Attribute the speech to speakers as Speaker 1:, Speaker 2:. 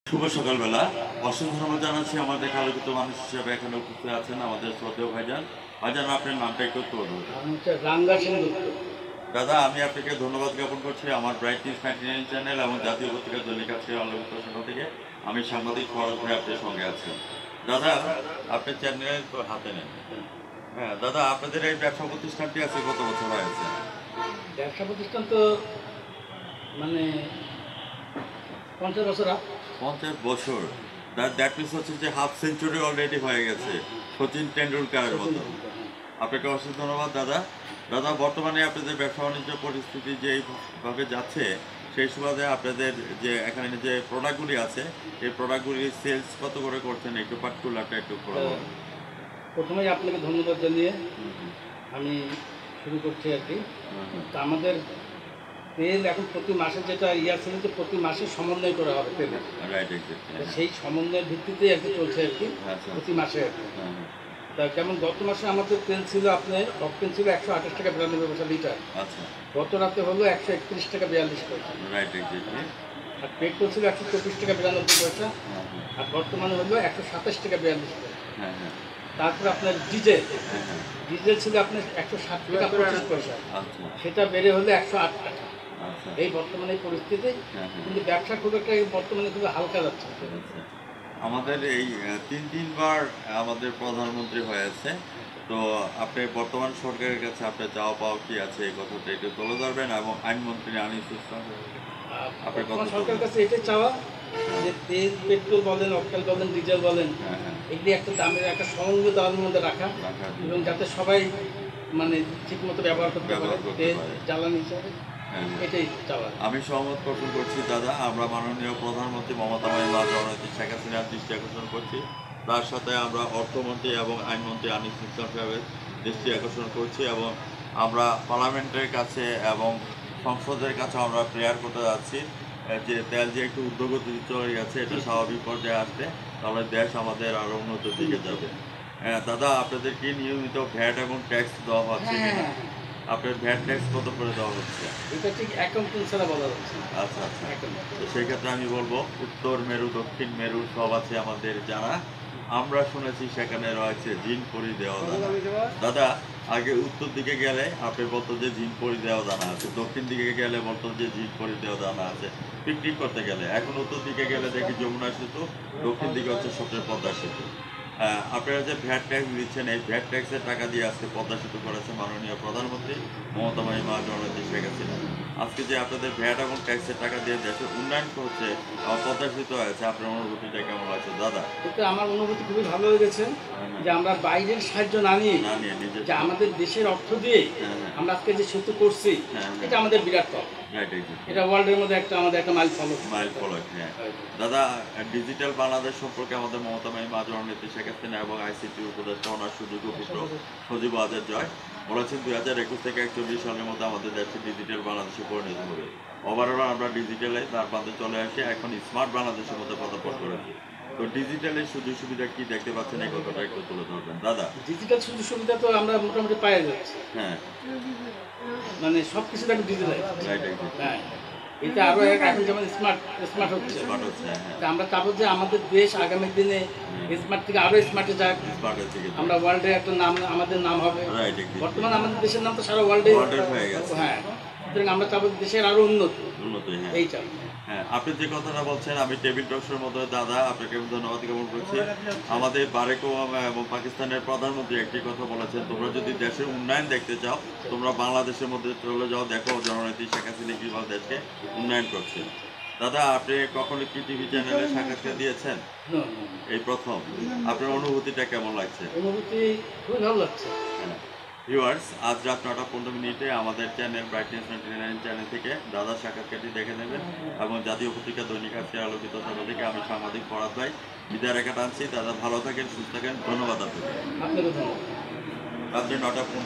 Speaker 1: শুভ সকালবেলা। অসংখ্য ধন্যবাদ জানাচ্ছি আমাদের আলোকিত মানুষ হিসেবে এখানে উপস্থিত আছেন আমাদের শ্রদ্ধেয় ভাইজান। ভাইজান, আপনার নামটা একটু তুলে ধরুন।
Speaker 2: আমি হচ্ছে রাঙ্গা সেনগুপ্ত।
Speaker 1: দাদা, আমি আপনাকে ধন্যবাদ জ্ঞাপন করছি আমার ব্রাইট নিউজ 99 চ্যানেল এবং জাতীয় পত্রিকা দৈনিক আজকের আলোকিত সেখান থেকে। আমি সাংবাদিক ফরাজ ভাই আপনার সঙ্গে আছি। দাদা, আপনার চ্যানেল তো হাতে নেন। হ্যাঁ দাদা, আপনাদের এই ব্যবসা প্রতিষ্ঠানটি আছে কত বছর হয়েছে?
Speaker 2: ব্যবসা প্রতিষ্ঠান তো মানে 50 বছর
Speaker 1: 50 বছর। দ্যাট মিনস হচ্ছে যে হাফ সেঞ্চুরি অলরেডি হয়ে গেছে, সচিন টেন্ডুলকারের মতো। আপনাকে অসংখ্য ধন্যবাদ দাদা। দাদা, বর্তমানে আপনাদের ব্যবসা বাণিজ্য পরিস্থিতি যেইভাবে যাচ্ছে সেই সুবাদে আপনাদের যে এখানে যে প্রোডাক্টগুলি আছে এই প্রোডাক্টগুলির সেলস কত করে করছেন একটু পার্টিকুলারটা একটু করে বলুন।
Speaker 2: প্রথমেই আপনাকে ধন্যবাদ জানিয়ে আমি শুরু করছি আর কি। তো আমাদের তেল এখন প্রতি মাসে যেটা ছিল যে প্রতি মাসে সমন্বয় করা হবে তেলের,
Speaker 1: রাইট,
Speaker 2: সেই সমন্বয়ের ভিত্তিতেই আর কি চলছে আর কি প্রতি মাসে আর কি। তা যেমন গত মাসে আমাদের তেল ছিল আপনার অকটেন ছিল 128 টাকা 92 পয়সা লিটার।
Speaker 1: আচ্ছা,
Speaker 2: গত রাতে হলো 131 টাকা 42 পয়সা।
Speaker 1: রাইট,
Speaker 2: আর পেট্রোল ছিল 124 টাকা 92 পয়সা। আর বর্তমানে হলো 127 টাকা 42 পয়সা। তারপরে আপনার ডিজেল ছিল আপনার 160 টাকা 25 পয়সা, সেটা বেড়ে হলো 108 টাকা। এই বর্তমানে এই পরিস্থিতি, কিন্তু ব্যবসা খুব একটা বর্তমানে খুব হালকা যাচ্ছে।
Speaker 1: আমাদের এই তিনবার আমাদের প্রধানমন্ত্রী হয়েছে, তো আপনি বর্তমান সরকারের কাছে আপনার চাওয়া পাওয়া কি আছে এই কথাটা একটু তুলে ধরবেন এবং আইনমন্ত্রী আনিস ইসলাম আপনার কথা
Speaker 2: সরকারের কাছে এটাই চাওয়া যে তেল পেট্রোল বলেন, অকটেন বলেন, ডিজেল বলেন, এগুলি একটা দামের একটা সমন্বয় দামের মধ্যে রাখা এবং যাতে সবাই মানে ঠিক মতো ব্যবহার করতে পারে তেল জ্বালানি হিসাবে, এটাই চাওয়া।
Speaker 1: আমি সহমত পোষণ করছি দাদা। আমরা মাননীয় প্রধানমন্ত্রী মমতা বন্দ্যোপাধ্যায় জননেত্রী শেখ হাসিনার দৃষ্টি আকর্ষণ করছি, তার সাথে আমরা অর্থমন্ত্রী এবং আইনমন্ত্রী আনিস ইসলাম সাহেবের দৃষ্টি আকর্ষণ করছি এবং আমরা পার্লামেন্টের কাছে এবং সংসদের কাছে আমরা প্রেয়ার করতে যাচ্ছি যে তেল যে একটু ঊর্ধ্বগতি চলে গেছে এটা স্বাভাবিক পর্যায়ে আসবে, তাহলে দেশ আমাদের আরও উন্নতির দিকে যাবে। হ্যাঁ দাদা, আপনাদের কি নিয়মিত ভ্যাট এবং ট্যাক্স দেওয়া হচ্ছে কিনা? আপনার ভ্যাট ট্যাক্স কত করে দেওয়া হচ্ছে?
Speaker 2: এটা ঠিক অ্যাকাউন্টিং ছাড়া বলা যাচ্ছে।
Speaker 1: আচ্ছা, তো সেই ক্ষেত্রে আমি বলবো উত্তর মেরু দক্ষিণ মেরু সব আছে আমাদের জানা। আমরা শুনেছি সেখানে রয়েছে জিন পরি দেওয়া দানা। দাদা, আগে উত্তর দিকে গেলে আপনি বলতো যে জিন পরি দেওয়া দানা আছে, দক্ষিণ দিকে গেলে বলতো যে জিন পরি দেওয়া দানা আছে পিকনিক করতে গেলে। এখন উত্তর দিকে গেলে দেখি যমুনা সেতু, দক্ষিণ দিকে হচ্ছে সবচেয়ে পদ্মা সেতু। আপনারা যে ভ্যাট ট্যাক্স দিচ্ছেন এই ভ্যাট ট্যাক্সের টাকা দিয়ে আজকে পদ্মা সেতু করেছে মাননীয় প্রধানমন্ত্রী মমতা জননেত্রী শেখ হাসিনা। আজকে যে আপনাদের ভ্যাট এবং ট্যাক্সের টাকা দিয়ে দেশের উন্নয়ন করছে পদ্মা সেতু হয়েছে, আপনার অনুভূতিটা কেমন আছে দাদা?
Speaker 2: এতে আমার অনুভূতি খুবই ভালো হয়ে গেছে যে আমরা বাইরের সাহায্য না নিয়ে যে আমাদের দেশের অর্থ দিয়ে আমরা আজকে যে সেতু করছি, এটা আমাদের বিরাট পাওয়া। এটা ওয়ার্ল্ডের মধ্যে আমাদের একটা মাইল ফলক।
Speaker 1: হ্যাঁ দাদা, ডিজিটাল বাংলাদেশ সম্পর্কে আমাদের মমতা জননেত্রী শেখ হাসিনা এবং আইসিটি উপদেষ্টা ওনার সুযোগ্য পুত্র সজীব ওয়াজেদ জয় বলেছেন 2021 থেকে 41 সালের মধ্যে আমাদের দেশে ডিজিটাল বাংলাদেশে পরিণত হবে। ওভারঅল আমরা ডিজিটালে তার বাঁধে চলে আসি, এখন স্মার্ট বাংলাদেশের মধ্যে পদার্পণ করেছি। তো ডিজিটালের সুযোগ সুবিধা কি দেখতে পাচ্ছেন এই কথাটা একটু তুলে ধরবেন দাদা।
Speaker 2: ডিজিটাল সুযোগ সুবিধা তো আমরা মোটামুটি পাই যাচ্ছি, মানে সব কিছু দেখো ডিজিটাল। হ্যাঁ, এটা আরো এখন যেমন স্মার্ট হচ্ছে। আমরা চাবো যে আমাদের দেশ আগামী দিনে স্মার্ট থেকে আরো স্মার্টে যাক, আমরা ওয়ার্ল্ডে একটা নাম, আমাদের নাম হবে। বর্তমানে আমাদের দেশের নাম তো সারা ওয়ার্ল্ডে হয়ে গেছে। হ্যাঁ, সুতরাং আমরা চাবো দেশের আরো উন্নতি। এইটা
Speaker 1: হ্যাঁ, আপনি যে কথাটা বলছেন আমি টেবিল টকসের মধ্যে দাদা আপনাকে ধন্যবাদ জ্ঞাপন করছি। আমাদের বারেক ওবামা এবং পাকিস্তানের প্রধানমন্ত্রী একটি কথা বলেছেন, তোমরা যদি দেশের উন্নয়ন দেখতে চাও তোমরা বাংলাদেশের মধ্যে চলে যাও, দেখো জননেত্রী শেখ হাসিনা কীভাবে দেশকে উন্নয়ন করছে। দাদা, আপনি কখনো কি টিভি চ্যানেলে সাক্ষাৎকার দিয়েছেন? এই প্রথম। আপনার অনুভূতিটা কেমন লাগছে?
Speaker 2: অনুভূতি খুবই ভালো লাগছে।
Speaker 1: ভিউয়ার্স, আজ রাত 9:15 আমাদের চ্যানেল ব্রাইটনেস 99 চ্যানেল থেকে দাদা সাক্ষাৎকারটি দেখে নেবেন এবং জাতীয় পত্রিকা দৈনিক আজকের আলোকিত তরফ থেকে আমি সাংবাদিক ফরাদ ভাই বিদায় রেখা টানছি। দাদা ভালো থাকেন, সুস্থ থাকেন। ধন্যবাদ আপনাকে। রাত্রে 9:15।